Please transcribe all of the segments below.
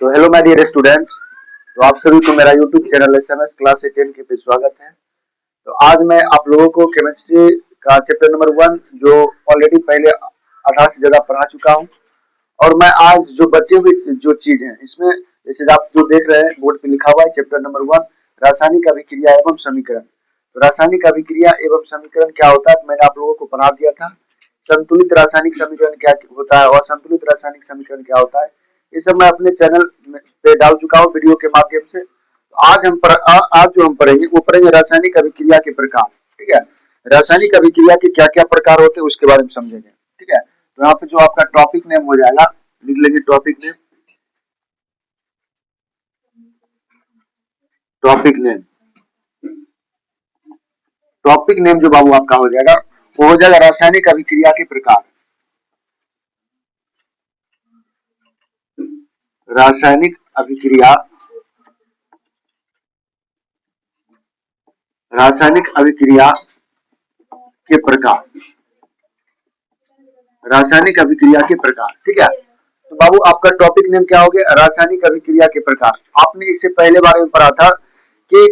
तो hello my dear students. तो आप सभी को मेरा यूट्यूब चैनल एसएमएस क्लास 10 के पे स्वागत है। तो आज मैं आप लोगों को केमिस्ट्री का चैप्टर नंबर 1 जो ऑलरेडी पहले आधा से ज्यादा पढ़ा चुका हूं, और मैं आज जो बचे हुए जो चीज है इसमें, जैसे आप जो देख रहे हैं बोर्ड पे लिखा हुआ है चैप्टर नंबर 1 रासायनिक अभिक्रिया एवं समीकरण। तो रासायनिक अभिक्रिया एवं समीकरण क्या होता है मैंने आप लोगों को पढ़ा दिया था। संतुलित रासायनिक समीकरण क्या होता है और असंतुलित रासायनिक समीकरण क्या होता है, ये सब मैं अपने चैनल पे डाल चुका हूँ वीडियो के माध्यम से। तो आज जो हम पढ़ेंगे वो पढ़ेंगे रासायनिक अभिक्रिया के प्रकार। ठीक है, रासायनिक अभिक्रिया के क्या क्या प्रकार होते हैं उसके बारे में समझेंगे। ठीक है, तो यहाँ पे जो आपका टॉपिक नेम हो जाएगा, लिख लेंगे टॉपिक नेम। टॉपिक नेम जो बाबू आपका हो जाएगा वो हो जाएगा रासायनिक अभिक्रिया के प्रकार। रासायनिक अभिक्रिया, रासायनिक अभिक्रिया के प्रकार, रासायनिक अभिक्रिया के प्रकार। ठीक है, तो बाबू आपका टॉपिक नेम क्या हो गया, रासायनिक अभिक्रिया के प्रकार। आपने इससे पहले बारे में पढ़ा था कि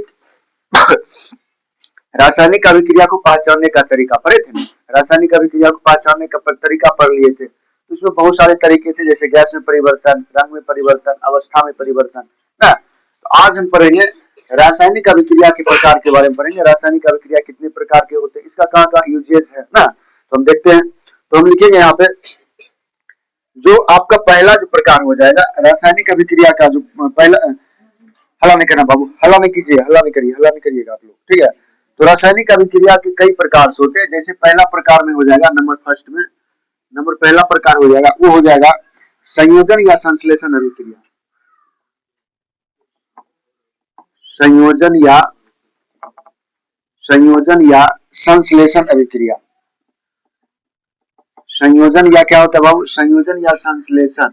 रासायनिक अभिक्रिया को पहचानने का तरीका पढ़े थे। रासायनिक अभिक्रिया को पहचानने का तरीका पढ़ लिए थे। तो इसमें बहुत सारे तरीके थे, जैसे गैस में परिवर्तन, रंग में परिवर्तन, अवस्था में परिवर्तन ना। तो आज हम पढ़ेंगे रासायनिक अभिक्रिया के प्रकार के बारे में पढ़ेंगे। रासायनिक अभिक्रिया कितने प्रकार के होते हैं, इसका कहाँ यूजेस है ना, तो हम देखते हैं। तो हम लिखेंगे यहाँ पे जो आपका पहला जो प्रकार हो जाएगा रासायनिक अभिक्रिया का, जो पहला, हल्ला नहीं करना बाबू, हल्ला नहीं कीजिए, हल्ला नहीं करिए, हल्ला नहीं करिएगा आप लोग। ठीक है, तो रासायनिक अभिक्रिया के कई प्रकार से होते हैं। जैसे पहला प्रकार में हो जाएगा नंबर फर्स्ट में, नंबर पहला प्रकार हो जाएगा वो हो जाएगा संयोजन या संश्लेषण अभिक्रिया। संयोजन या संश्लेषण अभिक्रिया। संयोजन या क्या होता है बाबू, संयोजन या संश्लेषण,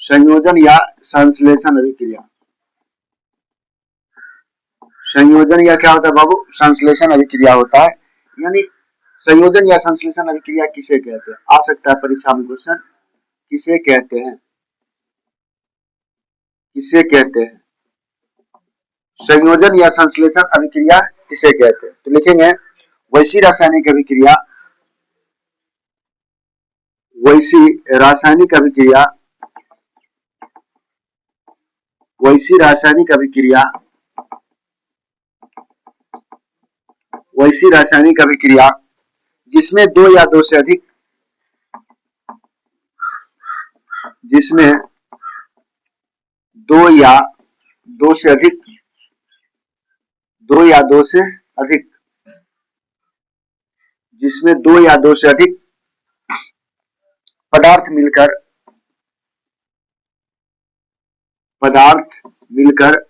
संयोजन या संश्लेषण अभिक्रिया। संयोजन या क्या होता है बाबू, संश्लेषण अभिक्रिया होता है। यानी संयोजन या संश्लेषण अभिक्रिया किसे कहते हैं, आ सकता है परीक्षा में क्वेश्चन, किसे कहते हैं, किसे कहते हैं संयोजन या संश्लेषण अभिक्रिया किसे कहते हैं। तो लिखेंगे वैसी रासायनिक अभिक्रिया, वैसी रासायनिक अभिक्रिया, वैसी रासायनिक अभिक्रिया, वैसी रासायनिक अभिक्रिया जिसमें दो या दो से अधिक, जिसमें दो या दो से अधिक, दो या दो से अधिक, जिसमें दो या दो से अधिक पदार्थ मिलकर, पदार्थ मिलकर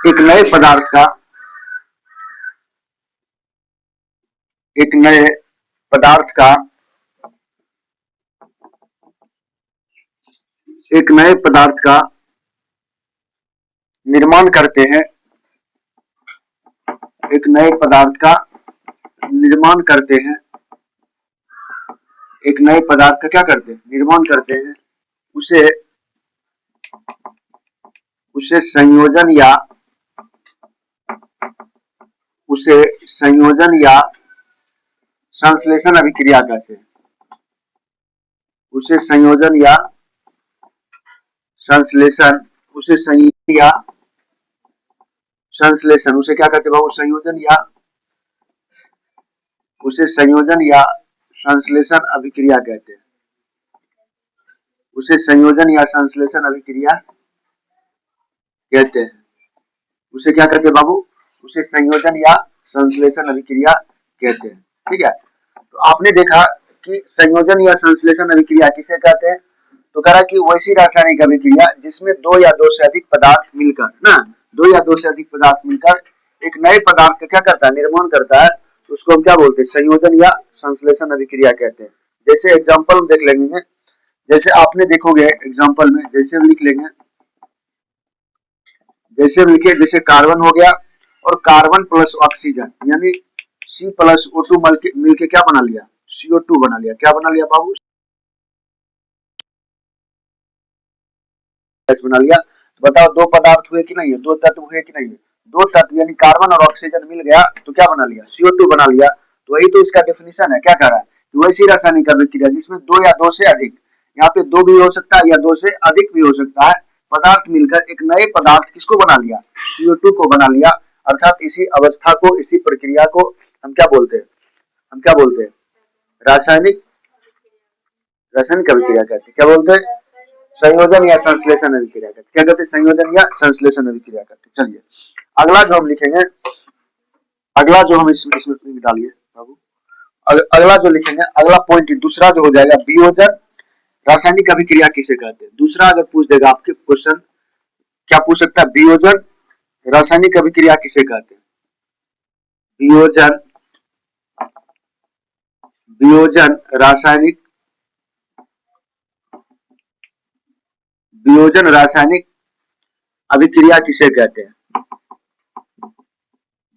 एक नए पदार्थ का, एक नए पदार्थ का, एक नए पदार्थ का निर्माण करते हैं, एक नए पदार्थ का निर्माण करते हैं, एक नए पदार्थ का क्या करते हैं, निर्माण करते हैं, उसे उसे संयोजन या, उसे संयोजन या संश्लेषण अभिक्रिया कहते हैं। उसे संयोजन या संश्लेषण, उसे संयोजन या संश्लेषण, उसे क्या कहते हैं बाबू, संयोजन या, उसे संयोजन या संश्लेषण अभिक्रिया कहते हैं। उसे संयोजन या संश्लेषण अभिक्रिया कहते हैं। उसे क्या कहते हैं बाबू, उसे संयोजन या संश्लेषण अभिक्रिया कहते हैं। ठीक है, तो आपने देखा कि संयोजन या संश्लेषण अभिक्रिया किसे कहते हैं, तो कह रहा कि वैसी रासायनिक अभिक्रिया जिसमें दो या दो से अधिक पदार्थ मिलकर ना, दो या दो से अधिक पदार्थ मिलकर एक नए पदार्थ का क्या करता है, निर्माण करता है, तो उसको हम क्या बोलते हैं, संयोजन या संश्लेषण अभिक्रिया कहते हैं। जैसे एग्जाम्पल देख लेंगे, जैसे आपने देखोगे एग्जाम्पल में, जैसे हम लिख लेंगे, जैसे हम लिखे, जैसे कार्बन हो गया और कार्बन प्लस ऑक्सीजन, यानी C प्लस O2 मिलके क्या बना लिया, CO2 बना लिया। क्या बना लिया बाबू, गैस बना लिया। तो बताओ दो पदार्थ हुए कि नहीं है, दो तत्व हुए कि नहीं है, दो तत्व यानी कार्बन और ऑक्सीजन मिल गया तो क्या बना लिया, CO2 बना लिया। तो वही तो इसका डेफिनेशन है। क्या कह रहा है कि वैसी रासायनिक अभिक्रिया जिसमें दो या दो से अधिक, यहाँ पे दो भी हो सकता है या दो से अधिक भी हो सकता है, पदार्थ मिलकर एक नए पदार्थ किसको बना लिया, CO2 को बना लिया। अर्थात इसी अवस्था को, इसी प्रक्रिया को हम क्या बोलते हैं, हम क्या बोलते हैं, रासायनिक रासायनिक अभिक्रिया कहते हैं। क्या बोलते हैं, संयोजन या संश्लेषण अभिक्रिया कहते हैं। क्या कहते हैं, संयोजन या संश्लेषण अभिक्रिया कहते हैं। चलिए अगला जो हम लिखेंगे, अगला जो हम इसमें डालिए बाबू, अगला जो लिखेंगे, अगला पॉइंट दूसरा जो हो जाएगा, वियोजन रासायनिक अभिक्रिया किसे कहते हैं। दूसरा अगर पूछ देगा आपके क्वेश्चन, क्या पूछ सकता है, वियोजन रासायनिक अभिक्रिया किसे कहते हैं। वियोजन, वियोजन रासायनिक, वियोजन रासायनिक अभिक्रिया किसे कहते हैं।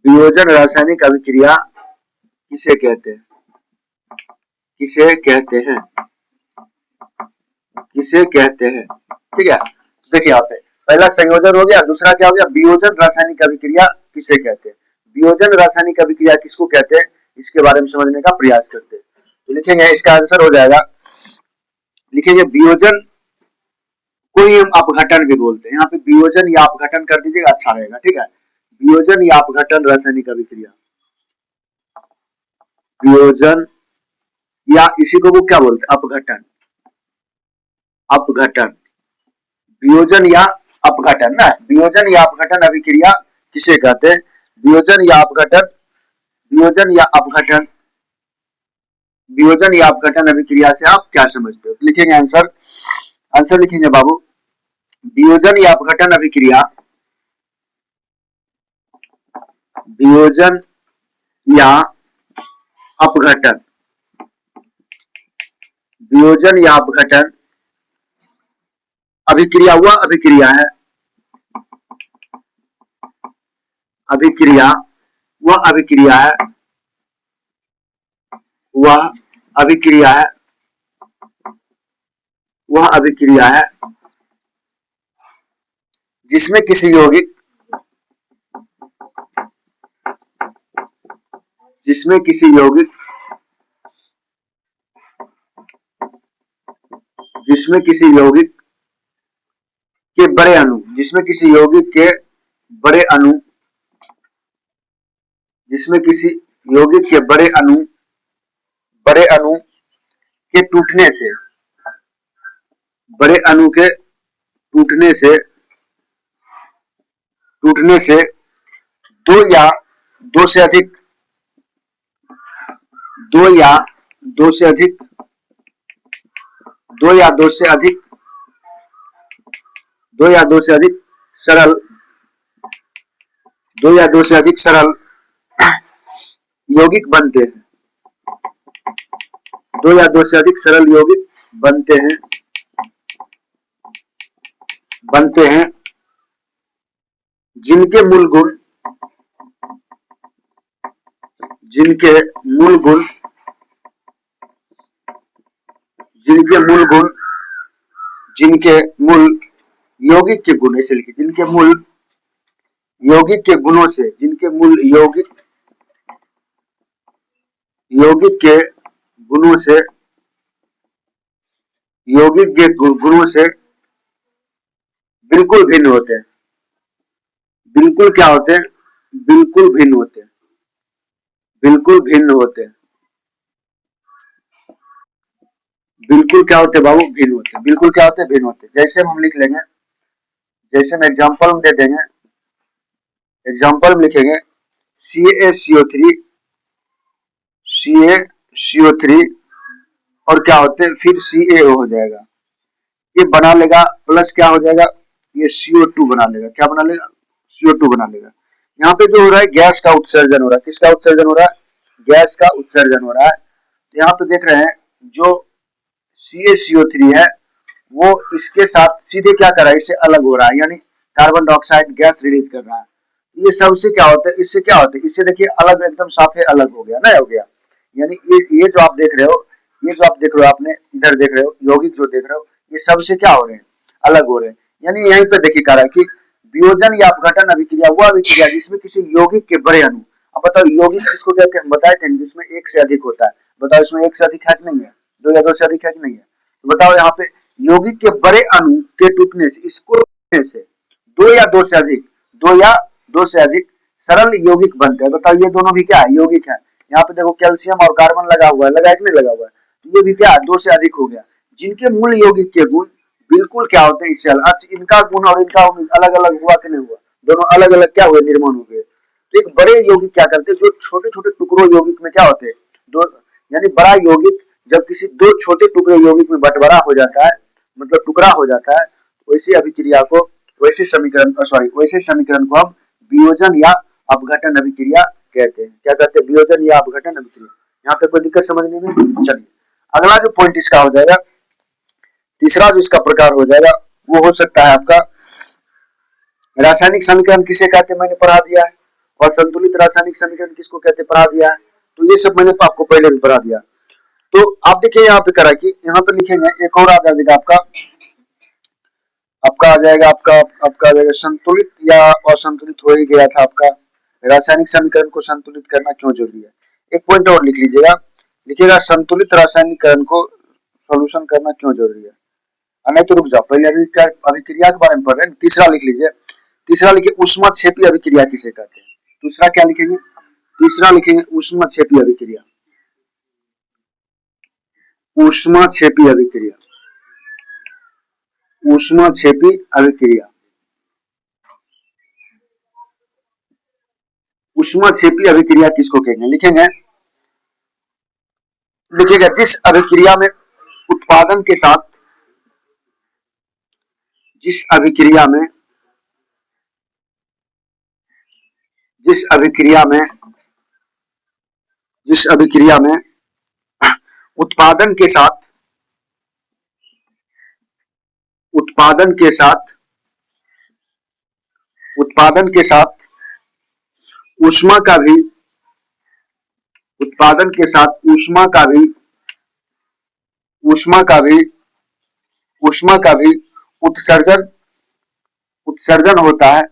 वियोजन रासायनिक अभिक्रिया किसे कहते हैं, किसे कहते हैं, किसे कहते हैं। ठीक है, देखिए यहाँ पे पहला संयोजन हो गया, दूसरा क्या हो गया, वियोजन रासायनिक अभिक्रिया किसे कहते हैं। वियोजन रासायनिक अभिक्रिया किसको कहते हैं, इसके बारे में समझने का प्रयास करते हैं। तो लिखेंगे, इसका आंसर हो जाएगा, लिखेंगे वियोजन को ही हम अपघटन भी बोलते हैं। यहाँ पे वियोजन या अपघटन कर दीजिएगा, अच्छा रहेगा। ठीक है, वियोजन या अपघटन रासायनिक अभिक्रिया, वियोजन या इसी को वो क्या बोलते हैं, अपघटन, अपघटन, वियोजन या अपघटन ना, वियोजन या अपघटन अभिक्रिया किसे कहते हैं। वियोजन या अपघटन, वियोजन या अपघटन, वियोजन या अपघटन अभिक्रिया से आप क्या समझते हो। तो लिखेंगे आंसर, आंसर लिखेंगे बाबू, वियोजन या अपघटन अभिक्रिया, वियोजन या अपघटन, वियोजन या अपघटन अभिक्रिया वह अभिक्रिया है, अभिक्रिया वह अभिक्रिया है, वह अभिक्रिया है, वह अभिक्रिया है जिसमें किसी यौगिक, जिसमें किसी यौगिक, जिसमें किसी यौगिक के बड़े अणु, जिसमें किसी यौगिक के बड़े अणु, जिसमें किसी यौगिक के बड़े अणु, बड़े अणु के टूटने से, बड़े अणु के टूटने से, टूटने से दो या दो से अधिक, दो या दो से अधिक, दो या दो से अधिक, दो या दो से अधिक सरल, दो या दो से अधिक सरल यौगिक बनते हैं, दो या दो से अधिक सरल यौगिक बनते हैं, बनते हैं जिनके मूल गुण, जिनके मूल गुण, जिनके मूल गुण, जिनके मूल यौगिक के गुण, ऐसे लिखिए, जिनके मूल यौगिक के गुणों से, जिनके मूल यौगिक, यौगिक के गुणों से, यौगिक के गुणों से बिल्कुल भिन्न होते हैं, बिल्कुल क्या होते हैं, बिल्कुल भिन्न होते हैं, बिल्कुल भिन्न होते हैं, बिल्कुल क्या होते हैं बाबू, भिन्न होते हैं, बिल्कुल क्या होते हैं, भिन्न होते हैं। जैसे हम लिख लेंगे, जैसे हम एग्जांपल दे देंगे, एग्जांपल में लिखेंगे CaCO3, CaCO3 और क्या होते हैं, फिर CaO हो जाएगा, ये बना लेगा, प्लस क्या हो जाएगा, ये CO2 बना लेगा। क्या बना लेगा, CO2 बना लेगा। यहाँ पे जो हो रहा है, गैस का उत्सर्जन हो रहा है। किसका उत्सर्जन हो रहा है, गैस का उत्सर्जन हो रहा है। तो यहाँ पे देख रहे हैं, जो CaCO3 है वो इसके साथ सीधे क्या कर रहा है, इससे अलग हो रहा है, यानी कार्बन डाइऑक्साइड गैस रिलीज कर रहा है। ये सबसे क्या होता है, इससे क्या होता है, इससे देखिए अलग एकदम साफे अलग हो गया ना, हो गया। यानी ये जो आप देख रहे हो, ये जो आप देख रहे हो, आपने इधर देख रहे हो, यौगिक जो देख रहे हो, ये सबसे क्या हो रहे हैं, अलग हो रहे हैं। यानी यहीं पे देखिए कह रहा है कि वियोजन या अपघटन अभिक्रिया वह अभिक्रिया जिसमें किसी यौगिक के बड़े अणु, अब बताओ यौगिक किसको कहते हैं, बताए थे जिसमें एक से अधिक होता है। बताओ इसमें एक से अधिक है कि नहीं है, दो या दो से अधिक है कि नहीं है, तो बताओ यहाँ पे यौगिक के बड़े अणु के टूटने से, इसको टूटने से दो या दो से अधिक, दो या दो से अधिक सरल यौगिक बनते हैं। बताओ ये दोनों भी क्या है, यौगिक है। यहाँ पे देखो कैल्शियम और कार्बन लगा हुआ है, लगा है कि नहीं लगा हुआ है, तो ये भी क्या है, दो से अधिक हो गया। जिनके मूल यौगिक के गुण बिल्कुल क्या होते हैं, इससे अलग। अच्छा, इनका गुण और इनका अलग अलग हुआ कि नहीं हुआ, दोनों अलग अलग क्या हुए, निर्माण हो गए। तो एक बड़े यौगिक क्या करते हैं, जो छोटे छोटे टुकड़ों यौगिक में क्या होते हैं, दो, यानी बड़ा यौगिक जब किसी दो छोटे टुकड़े यौगिक में बंटवारा हो जाता है, मतलब टुकड़ा हो जाता है, वैसी अभिक्रिया को, वैसे समीकरण को हम वियोजन या अपघटन अभिक्रिया कहते हैं। क्या कहते हैं, वियोजन या अपघटन अभिक्रिया। यहाँ पे कोई दिक्कत समझने में? चलिए अगला जो पॉइंट इसका हो जाएगा, तीसरा जो इसका प्रकार हो जाएगा वो हो सकता है आपका रासायनिक समीकरण किसे कहते हैं, मैंने पढ़ा दिया है। और संतुलित रासायनिक समीकरण किसको कहते हैं, पढ़ा दिया है। तो ये सब मैंने आपको पहले भी पढ़ा दिया। तो आप देखिए यहाँ पे करा कि यहाँ पे लिखेंगे एक और आ जाएगा आपका, आपका आ जाएगा आपका आ जाएगा संतुलित या असंतुलित हो ही गया था आपका। रासायनिक समीकरण को संतुलित करना क्यों जरूरी है, एक पॉइंट और लिख लीजिएगा, लिखिएगा संतुलित रासायनिकरण को सॉल्यूशन करना क्यों जरूरी है। नहीं तो रुक जाओ, पहले अभिक्रिया के बारे में पढ़ रहे हैं। तीसरा लिख लीजिए, तीसरा लिखिए ऊष्माक्षेपी अभिक्रिया किसे कहते हैं। दूसरा क्या लिखेंगे, तीसरा लिखेंगे ऊष्माक्षेपी अभिक्रिया, ऊष्माक्षेपी अभिक्रिया, ऊष्माक्षेपी अभिक्रिया, ऊष्माक्षेपी अभिक्रिया किसको कहेंगे, लिखेंगे, लिखिएगा जिस अभिक्रिया में उत्पादन के साथ, जिस अभिक्रिया में, जिस अभिक्रिया में, जिस अभिक्रिया में उत्पादन के साथ, उत्पादन के साथ, उत्पादन के साथ ऊष्मा का भी, उत्पादन के साथ ऊष्मा का भी, ऊष्मा का भी, ऊष्मा का भी उत्सर्जन, उत्सर्जन होता है।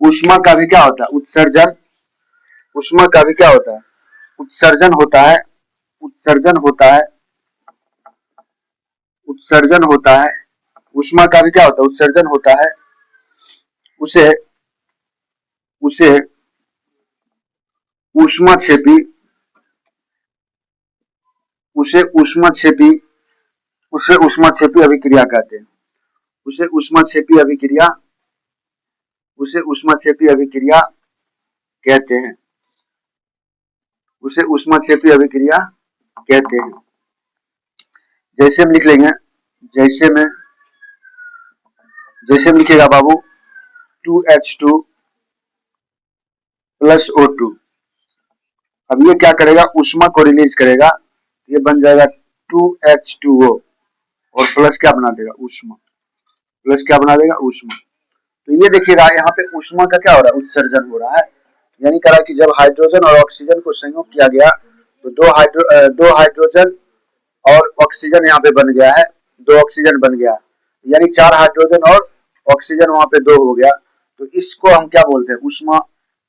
ऊष्मा का भी क्या होता है, उत्सर्जन, ऊष्मा का भी क्या होता है, उत्सर्जन होता है, उत्सर्जन होता है, उत्सर्जन होता है। ऊष्मा का भी क्या होता है, उत्सर्जन होता है। उसे, उसे ऊष्माक्षेपी, उसे ऊष्माक्षेपी, उसे ऊष्माक्षेपी अभिक्रिया कहते हैं। उसे ऊष्माक्षेपी अभिक्रिया, उसे ऊष्माक्षेपी अभिक्रिया कहते हैं, उसे ऊष्माक्षेपी अभिक्रिया कहते हैं। जैसे हम लिख लेंगे, जैसे में, जैसे में लिखिएगा बाबू 2H2 प्लस O2, अब ये क्या करेगा, ऊष्मा को रिलीज करेगा, ये बन जाएगा 2H2O और प्लस क्या बना देगा, ऊष्मा, प्लस क्या बना देगा, ऊष्मा। तो ये देखिएगा यहाँ पे ऊष्मा का क्या हो रहा है, उत्सर्जन हो रहा है। यानी करा कि जब हाइड्रोजन और ऑक्सीजन को संयोग किया गया तो दो हाइड्रोजन और ऑक्सीजन यहाँ पे बन गया है, दो ऑक्सीजन बन गया, यानी चार हाइड्रोजन और ऑक्सीजन वहां पे दो हो गया। तो इसको हम क्या बोलते हैं, ऊष्मा,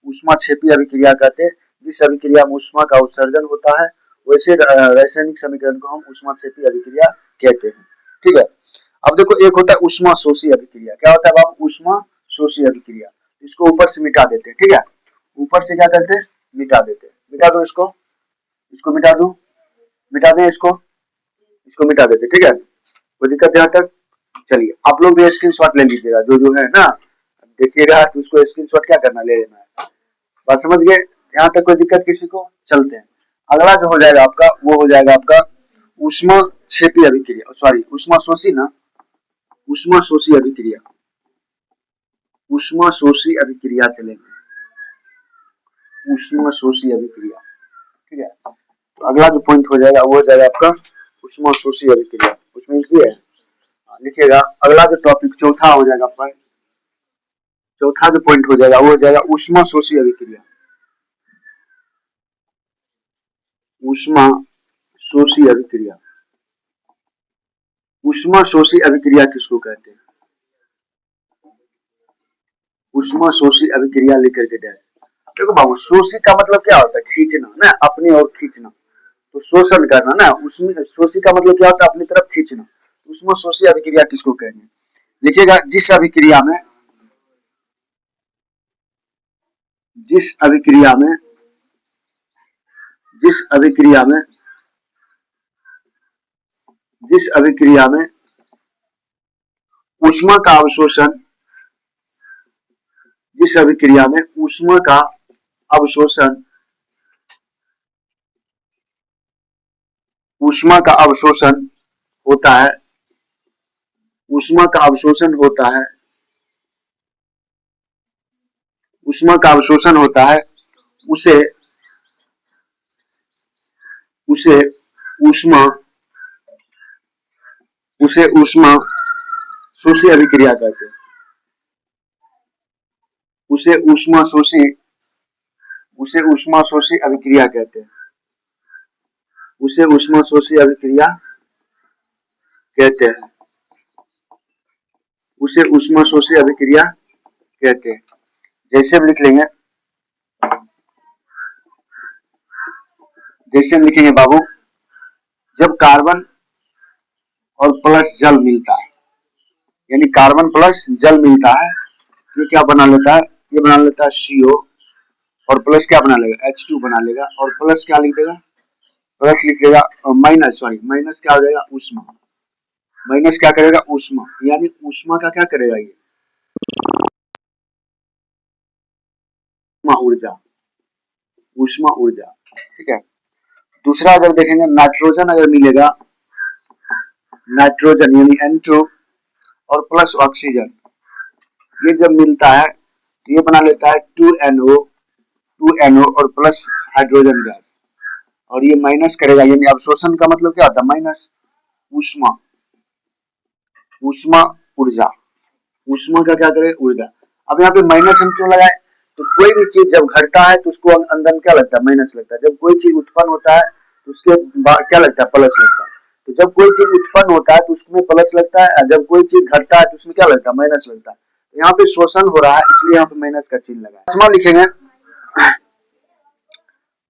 ऊष्माक्षेपी अभिक्रिया कहते हैं। जिस अभिक्रिया में ऊष्मा का उत्सर्जन होता है वैसे रासायनिक समीकरण को हम ऊष्माक्षेपी अभिक्रिया कहते हैं। ठीक है, अब देखो एक होता है ऊष्मा शोषी अभिक्रिया। क्या होता है बाबू, ऊष्मा शोषी अभिक्रिया, इसको ऊपर से मिटा देते हैं। ठीक है, ऊपर से क्या करते हैं, मिटा देते हैं। मिटा दो इसको, इसको मिटा दो, मिटा दें इसको, इसको मिटा देते। ठीक है, कोई दिक्कत यहाँ तक? चलिए आप लोग भी स्क्रीनशॉट ले लीजिएगा, जो है ना, देखिएगा तो उसको स्क्रीनशॉट क्या करना, ले लेना है। बात समझ गए, यहाँ तक कोई दिक्कत किसी को? चलते हैं अगला जो हो जाएगा आपका, वो हो जाएगा आपका ऊष्माक्षेपी अभिक्रिया, सॉरी ऊष्मा शोषी ना, ऊष्मा शोषी अभिक्रिया, ऊष्मा शोषी अभिक्रिया चलेंगे, ऊष्मा शोषी अभिक्रिया। ठीक है, तो अगला जो पॉइंट हो जाएगा वो हो जाएगा आपका ऊष्मा शोषी अभिक्रिया। उसमें लिखिए, लिखिएगा अगला जो टॉपिक चौथा हो जाएगा आपका चौथा जो पॉइंट हो जाएगा वो हो जाएगा ऊष्मा शोषी अभिक्रिया। ऊष्मा शोषी अभिक्रिया। ऊष्मा शोषी अभिक्रिया किसको कहते हैं? ऊष्मा शोषी अभिक्रिया लेकर के डैश। देखो बाबू, शोषी का मतलब क्या होता है? खींचना ना, अपनी ओर खींचना। तो शोषण करना ना, उसमें शोषी का मतलब क्या होता है? अपनी तरफ खींचना। ऊष्मा शोषी अभिक्रिया किसको कहते हैं? लिखिएगा, जिस अभिक्रिया में जिस अभिक्रिया में जिस अभिक्रिया में जिस अभिक्रिया में ऊष्मा का अवशोषण जिस अभिक्रिया में ऊष्मा का अवशोषण ऊष्मा का अवशोषण होता है ऊष्मा का अवशोषण होता है ऊष्मा का अवशोषण होता है उसे उसे ऊष्मा उसे ऊष्मा शोषी अभिक्रिया कहते हैं। उसे ऊष्मा शोषी अभिक्रिया कहते हैं। उसे ऊष्मा शोषी अभिक्रिया कहते हैं। उसे ऊष्मा शोषी अभिक्रिया कहते हैं। जैसे हम लिख लेंगे, जैसे हम लिखेंगे बाबू, जब कार्बन और प्लस जल मिलता है, यानी कार्बन प्लस जल मिलता है, ये क्या बना लेता है? ये बना लेता है CO, और प्लस क्या बना लेगा? H2 बना लेगा, और प्लस क्या लिख देगा? प्लस लिख लेगा माइनस क्या हो जाएगा? ऊष्मा। माइनस क्या करेगा? ऊष्मा। यानी ऊष्मा का क्या करेगा? ये ऊष्मा ऊर्जा। ठीक है। दूसरा अगर देखेंगे, नाइट्रोजन अगर मिलेगा, नाइट्रोजन यानी N2 और प्लस ऑक्सीजन, ये जब मिलता है तो ये बना लेता है 2NO और प्लस हाइड्रोजन गैस, और ये माइनस करेगा, यानी अवशोषण का मतलब क्या होता है? माइनस। ऊष्मा ऊष्मा ऊर्जा। ऊष्मा का क्या करे? ऊर्जा। अब यहाँ पे माइनस हम क्यों लगाए? तो कोई भी चीज जब घटता है तो उसको अंदर में क्या लगता है? माइनस लगता है। जब कोई चीज उत्पन्न होता है तो उसके बाद क्या लगता है? प्लस लगता है। तो जब कोई चीज उत्पन्न होता है तो उसमें प्लस लगता है, जब कोई चीज घटता है तो उसमें क्या लगता है? माइनस लगता है। तो यहाँ पे शोषण हो रहा है, इसलिए यहाँ पे माइनस का चिन्ह लगा है। पांचवा लिखेंगे,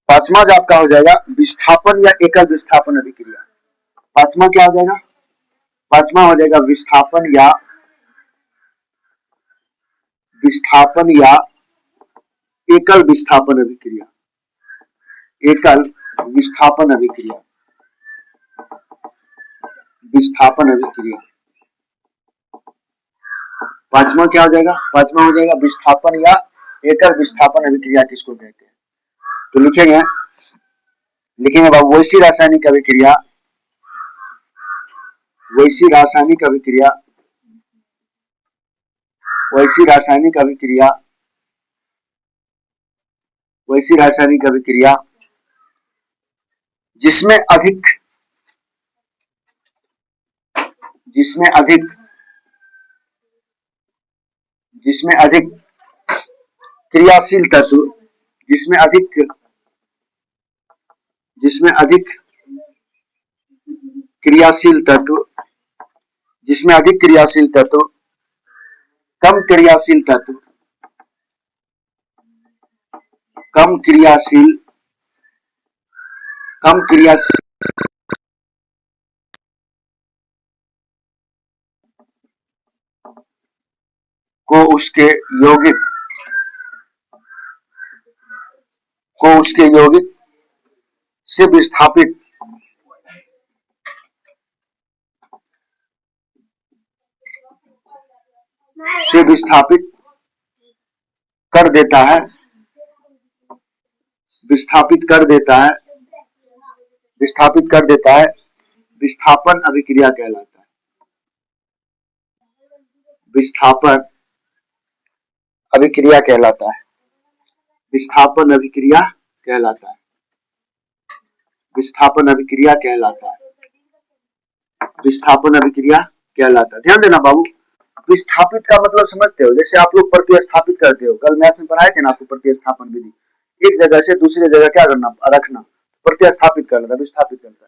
पांचवा जो आपका हो जाएगा विस्थापन या एकल विस्थापन अभिक्रिया। पांचवा क्या हो जाएगा? पांचवा हो जाएगा विस्थापन या एकल विस्थापन अभिक्रिया। एकल विस्थापन अभिक्रिया। विस्थापन अभिक्रिया। पांचवा क्या हो जाएगा? पांचवा हो जाएगा विस्थापन या एकल विस्थापन अभिक्रिया किसको कहते हैं? तो लिखेंगे बाबू, वैसी रासायनिक अभिक्रिया वैसी रासायनिक अभिक्रिया वैसी रासायनिक अभिक्रिया वैसी रासायनिक अभिक्रिया जिसमें अधिक जिसमें अधिक जिसमें अधिक क्रियाशील तत्व जिसमें अधिक जिसमें अधिक क्रियाशील तत्व जिसमें अधिक क्रियाशील तत्व कम क्रियाशील तत्व कम क्रियाशील कम क्रियाशील को उसके यौगिक से विस्थापित कर देता है विस्थापित कर देता है विस्थापन अभिक्रिया कहलाता है। विस्थापन अभिक्रिया कहलाता है। विस्थापन अभिक्रिया कहलाता है। विस्थापन अभिक्रिया कहलाता है। विस्थापन अभिक्रिया कहलाता है। ध्यान देना बाबू, विस्थापित का मतलब समझते हो, जैसे आप लोग प्रतिस्थापित करते हो, कल मैथ में पढ़ाए थे ना आपको प्रतिस्थापन विधि, एक जगह से दूसरी जगह क्या करना, रखना, प्रतिस्थापित करना, विस्थापित करना।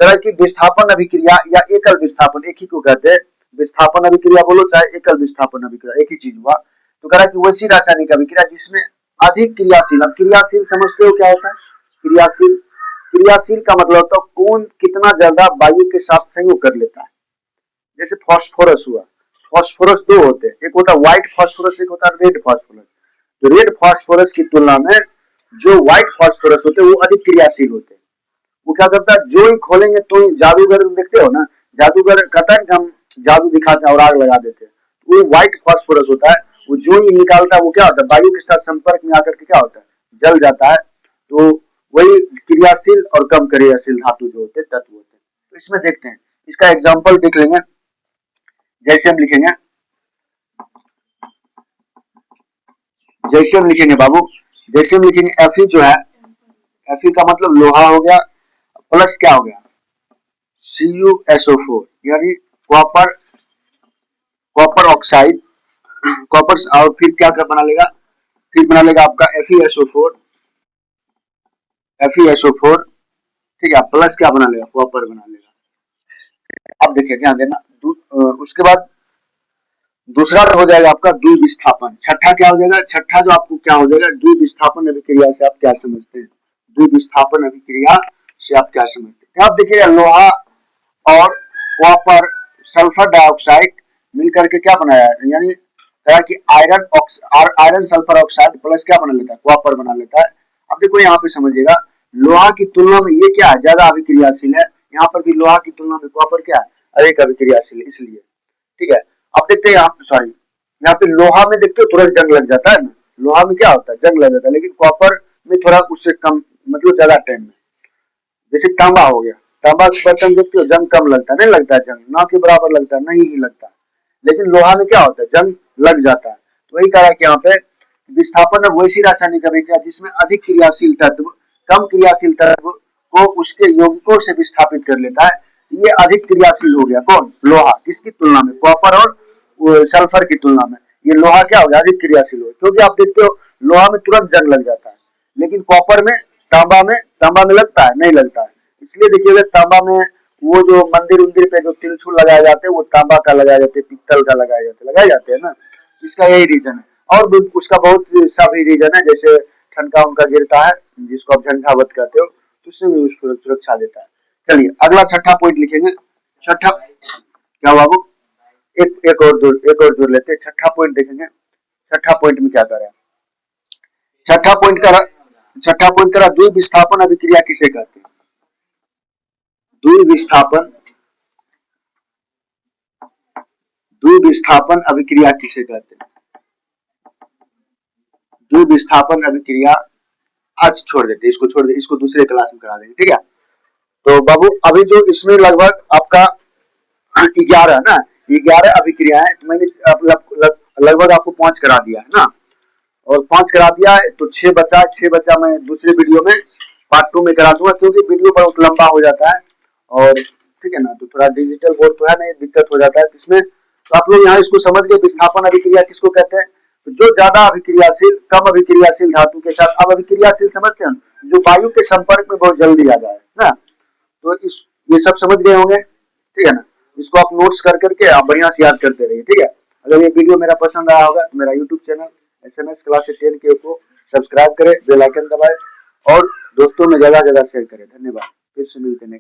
तरह की विस्थापन अभिक्रिया या एकल विस्थापन, एक ही को कहते हैं विस्थापन अभिक्रिया बोलो चाहे एकल विस्थापन अभिक्रिया, एक ही चीज हुआ। तो कह रहा है कि वैसी रासायनिक अभिक्रिया जिसमें अधिक क्रियाशील, अब क्रियाशील समझते हो क्या होता है, क्रियाशील, क्रियाशील का मतलब होता है कौन कितना ज्यादा वायु के साथ संयोग कर लेता है। जैसे फास्फोरस हुआ, फास्फोरस दो होते हैं, एक होता है व्हाइट फास्फोरस, एक होता है रेड फास्फोरस। तो रेड फास्फोरस की तुलना में जो व्हाइट फास्फोरस होते हैं वो अधिक क्रियाशील होते हैं। वो क्या करता है, जो ही खोलेंगे तो ही, जादूगर देखते हो ना, जादूगर कहता है कि हम जादू दिखाते हैं और आग लगा देते हैं, तो वो व्हाइट फास्फोरस होता है, वो जो ही निकालता है वो क्या होता है, वायु के साथ संपर्क में आकर के क्या होता है, जल जाता है। तो वही क्रियाशील और कम क्रियाशील धातु जो होते हैं, तत्व होते हैं। तो इसमें देखते हैं, इसका एग्जाम्पल देख लेंगे। जैसे हम लिखेंगे, जैसे हम लिखेंगे बाबू, जैसे हम लिखेंगे Fe जो है, Fe का मतलब लोहा हो गया, प्लस क्या हो गया, CuSO4 यानी कॉपर, कॉपर ऑक्साइड, कॉपर, और फिर क्या कर बना लेगा, फिर बना लेगा आपका FeSO4, FeSO4, ठीक है, प्लस क्या बना लेगा, कॉपर बना लेगा। अब देखिए ध्यान देना, उसके बाद दूसरा हो जाएगा आपका द्विविस्थापन। छठा क्या हो जाएगा, छठा जो आपको क्या हो जाएगा, द्विविस्थापन अभिक्रिया से आप क्या समझते हैं, द्विविस्थापन अभिक्रिया से आप क्या समझते हैं। आप देखिएगा लोहा और कॉपर सल्फर डाइऑक्साइड मिलकर के क्या बनाया है, यानी कहा कि आयरन सल्फर ऑक्साइड प्लस क्या बना लेता है, कॉपर बना लेता है। अब देखो यहाँ पे समझिएगा, लोहा की तुलना में ये क्या है, ज्यादा अभिक्रियाशील है। यहाँ पर भी लोहा की तुलना में कॉपर क्या है, अधिक अभिक्रियाशील है, इसलिए ठीक है। अब देखते हैं यहाँ, सॉरी, यहाँ पे लोहा में देखते हो तुरंत जंग लग जाता है ना, लोहा में क्या होता है, जंग लग जाता है, लेकिन कॉपर में थोड़ा उससे कम, मतलब ज्यादा टाइम में। जैसे तांबा हो गया, तांबा के बर्तन देखते हो जंग कम लगता है, नहीं लगता है जंग, ना के बराबर लगता है, नहीं ही लगता, लेकिन लोहा में क्या होता है, जंग लग जाता है। तो वही कह रहा है कि यहाँ पे विस्थापन में वैसी रासायनिक अभिक्रिया जिसमें अधिक क्रियाशील तत्व कम क्रियाशील तत्व को उसके यौगिकों से विस्थापित कर लेता है। ये अधिक क्रियाशील हो गया कौन, लोहा, किसकी तुलना में, कॉपर और सल्फर की तुलना में ये लोहा क्या हो गया, अधिक क्रियाशील हो, क्योंकि आप देखते हो लोहा में तुरंत जंग लग जाता है, लेकिन कॉपर में, तांबा में लगता है, नहीं लगता है। इसलिए देखिएगा तांबा में वो जो मंदिर उंदिर पे जो तिलछुल लगाए जाते हैं वो तांबा का लगाए जाते हैं, पित्तल का लगाए जाते हैं ना, इसका यही रीजन है। और भी उसका बहुत सा भी रीजन है, जैसे ठनका उनका गिरता है जिसको आप झंझावत कहते हो, तो उससे भी उसको सुरक्षा देता है। चलिए अगला छठा पॉइंट लिखेंगे। छठा क्या बाबू, एक और जोड़ लेते हैं, छठा पॉइंट देखेंगे। छठा पॉइंट में क्या कर रहे हैं, छठा पॉइंट करा द्विविस्थापन अभिक्रिया किसे कहते हैं, द्विविस्थापन अभिक्रिया किसे कहते हैं, द्विविस्थापन अभिक्रिया, आज छोड़ देते, इसको छोड़ देते, इसको दूसरे क्लास में करा देंगे, ठीक है। तो बाबू अभी जो इसमें लगभग आपका 11 ना, 11 अभिक्रिया है, तो मैंने लगभग आपको 5 करा दिया है ना, और 5 करा दिया है, तो 6 बचा मैं दूसरे वीडियो में पार्ट 2 में करा दूंगा, क्योंकि वीडियो बहुत लंबा हो जाता है, और ठीक है ना, तो थोड़ा डिजिटल बोर्ड तो है नहीं, दिक्कत हो जाता है इसमें। तो आप लोग यहाँ इसको समझ गए, विस्थापन अभिक्रिया किसको कहते हैं, तो जो ज्यादा अभिक्रियाशील कम अभिक्रियाशील धातु के साथ, अब अभिक्रियाशील समझते हैं, जो वायु के संपर्क में बहुत जल्दी आ जाए ना, तो इस ये सब समझ गए होंगे, ठीक है ना। इसको आप नोट्स कर करके आप बढ़िया से याद करते रहिए, ठीक है। अगर ये वीडियो मेरा पसंद आया होगा तो मेरा यूट्यूब चैनल SMS क्लास 10 के को सब्सक्राइब करें, बेल आइकन दबाएं और दोस्तों में ज्यादा शेयर करें। धन्यवाद, फिर से मिलते हैं।